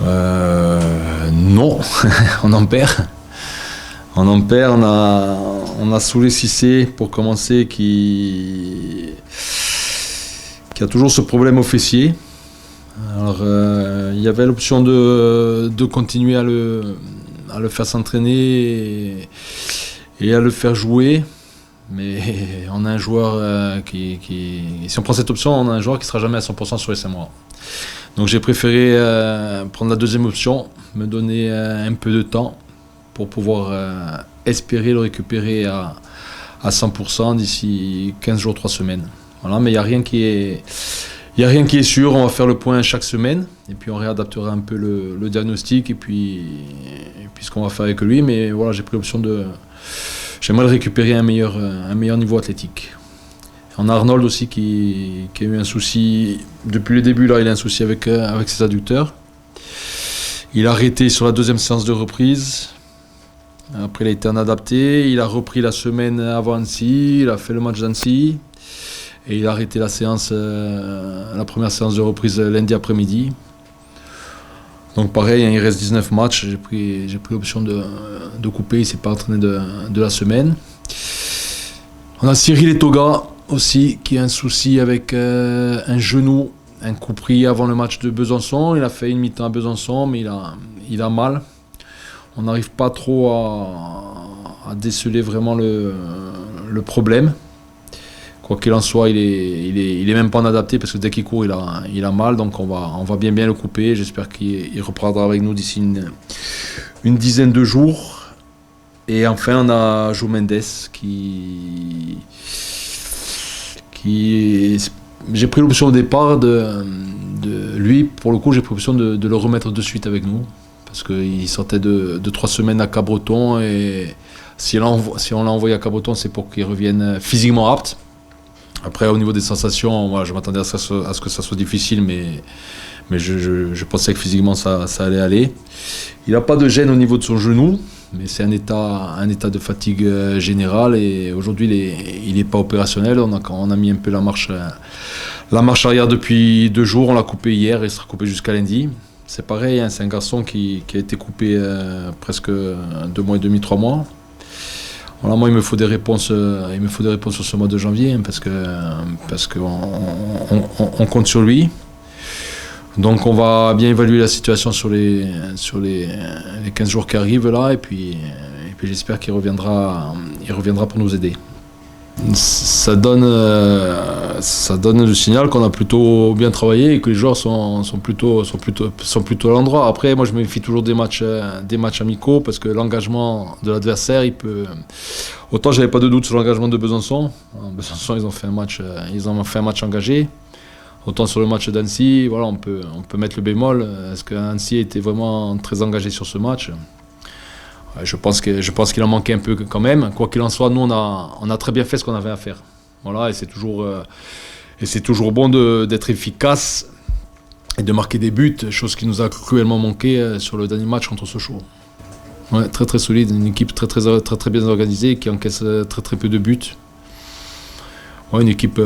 Non, on en perd. On a Soulé Cissé pour commencer qui a toujours ce problème au fessier. Alors il y avait l'option de continuer à le faire s'entraîner et à le faire jouer. Mais on a un joueur si on prend cette option, on a un joueur qui ne sera jamais à 100% sur les 5 mois. Donc j'ai préféré prendre la deuxième option, me donner un peu de temps pour pouvoir espérer le récupérer à 100% d'ici 15 jours, 3 semaines. Voilà, mais il n'y a rien qui est sûr, on va faire le point chaque semaine et puis on réadaptera un peu le diagnostic et puis ce qu'on va faire avec lui. Mais voilà, j'ai pris l'option j'aimerais le récupérer à un meilleur niveau athlétique. On a Arnold aussi qui a eu un souci, depuis le début, là, il a un souci avec ses adducteurs. Il a arrêté sur la deuxième séance de reprise. Après, il a été en adapté. Il a repris la semaine avant Annecy. Il a fait le match d'Annecy. Et il a arrêté la première séance de reprise lundi après-midi. Donc pareil, il reste 19 matchs. J'ai pris l'option de couper. Il ne s'est pas entraîné de la semaine. On a Cyril Etoga aussi, qui a un souci avec un genou, un coup pris avant le match de Besançon. Il a fait une mi-temps à Besançon, mais il a mal. On n'arrive pas trop à déceler vraiment le problème. Quoi qu'il en soit, il est même pas en adapté parce que dès qu'il court, il a mal. Donc on va bien le couper. J'espère qu'il reprendra avec nous d'ici une dizaine de jours. Et enfin, on a Joe Mendes j'ai pris l'option au départ de lui. Pour le coup, j'ai pris l'option de le remettre de suite avec nous. Parce qu'il sortait de 3 semaines à Cabreton. Et si on l'a envoyé à Cabreton, c'est pour qu'il revienne physiquement apte. Après, au niveau des sensations, voilà, je m'attendais à ce que ça soit difficile, mais je pensais que physiquement ça allait aller. Il n'a pas de gêne au niveau de son genou, mais c'est un état de fatigue générale. Et aujourd'hui, il n'est pas opérationnel. On a mis un peu la marche arrière depuis 2 jours. On l'a coupé hier et il sera coupé jusqu'à lundi. C'est pareil, hein, c'est un garçon qui a été coupé presque 2 mois et demi, 3 mois. Voilà, moi, il me faut des réponses sur ce mois de janvier, hein, parce qu'on compte sur lui. Donc on va bien évaluer la situation sur les 15 jours qui arrivent là, et puis j'espère qu'il reviendra pour nous aider. Ça donne le signal qu'on a plutôt bien travaillé et que les joueurs sont plutôt à l'endroit. Après, moi je me méfie toujours des matchs amicaux parce que l'engagement de l'adversaire, il peut. Autant j'avais pas de doute sur l'engagement de Besançon. Besançon, ils ont fait un match engagé. Autant sur le match d'Annecy, voilà, on peut mettre le bémol. Est-ce que Annecy était vraiment très engagé sur ce match ? Je pense qu'il en manquait un peu quand même. Quoi qu'il en soit, nous, on a très bien fait ce qu'on avait à faire. Voilà, et c'est toujours bon d'être efficace et de marquer des buts, chose qui nous a cruellement manqué sur le dernier match contre Sochaux. Ouais, très très solide, une équipe très très très très bien organisée qui encaisse très très peu de buts. Ouais, une équipe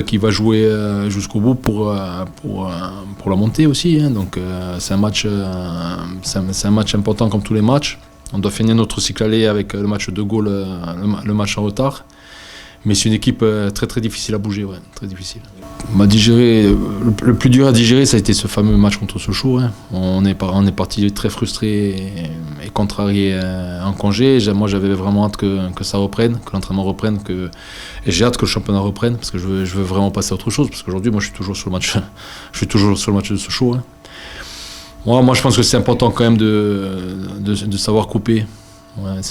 qui va jouer jusqu'au bout pour la montée aussi, hein. Donc c'est un match important comme tous les matchs. On doit finir notre cycle aller avec le match de Gaulle, le match en retard. Mais c'est une équipe très très difficile à bouger, ouais, très difficile. Le plus dur à digérer, ça a été ce fameux match contre Sochaux, hein. On est parti très frustré et contrarié en congé. Moi, j'avais vraiment hâte que ça reprenne, que l'entraînement reprenne, et j'ai hâte que le championnat reprenne parce que je veux vraiment passer à autre chose. Parce qu'aujourd'hui, moi, je suis toujours sur le match de Sochaux, hein. Moi, je pense que c'est important quand même de savoir couper. Ouais,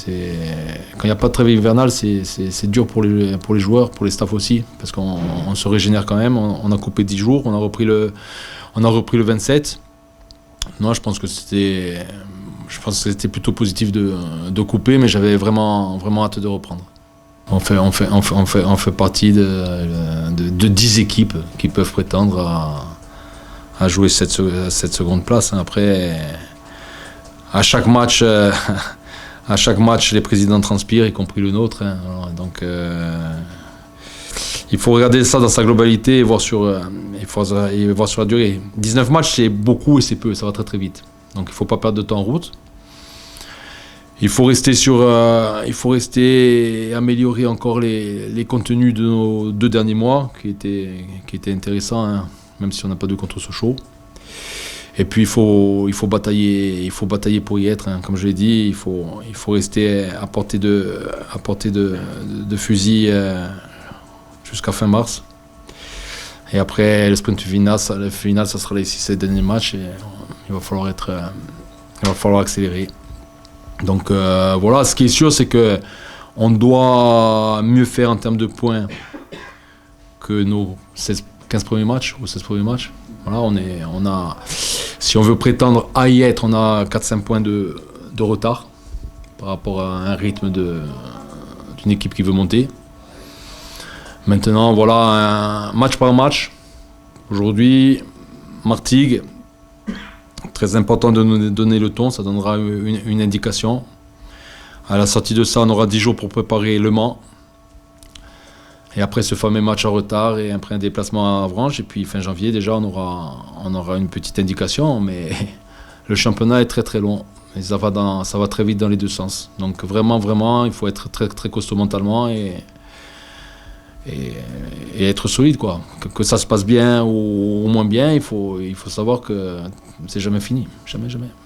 quand il n'y a pas de trêve hivernale, c'est dur pour les joueurs, pour les staffs aussi, parce qu'on se régénère quand même. On a coupé 10 jours, on a repris le 27. Non, je pense que c'était plutôt positif de couper, mais j'avais vraiment vraiment hâte de reprendre. On fait partie de 10 équipes qui peuvent prétendre à jouer cette seconde place. Après, à chaque match. À chaque match, les présidents transpirent, y compris le nôtre, hein. Alors, donc, il faut regarder ça dans sa globalité et voir et voir sur la durée. 19 matchs, c'est beaucoup et c'est peu, ça va très très vite. Donc il ne faut pas perdre de temps en route. Il faut rester améliorer encore les contenus de nos 2 derniers mois, qui étaient intéressants, hein, même si on n'a pas de contre Sochaux. Et puis il faut batailler pour y être, hein. Comme je l'ai dit, il faut rester à portée de fusil jusqu'à fin mars. Et après le sprint final, ça sera les 6-7 derniers matchs et il va falloir accélérer. Donc voilà, ce qui est sûr, c'est que on doit mieux faire en termes de points que nos 15 premiers matchs ou 16 premiers matchs. Voilà, si on veut prétendre à y être, on a 4-5 points de retard par rapport à un rythme d'une équipe qui veut monter. Maintenant, voilà, un match par match. Aujourd'hui, Martigues, très important de nous donner le ton, ça donnera une indication. À la sortie de ça, on aura 10 jours pour préparer Le Mans. Et après ce fameux match en retard et après un déplacement à Avranches, et puis fin janvier déjà on aura une petite indication, mais le championnat est très très long et ça va très vite dans les deux sens. Donc vraiment il faut être très très costaud mentalement et être solide quoi. Que ça se passe bien ou moins bien, il faut savoir que c'est jamais fini, jamais.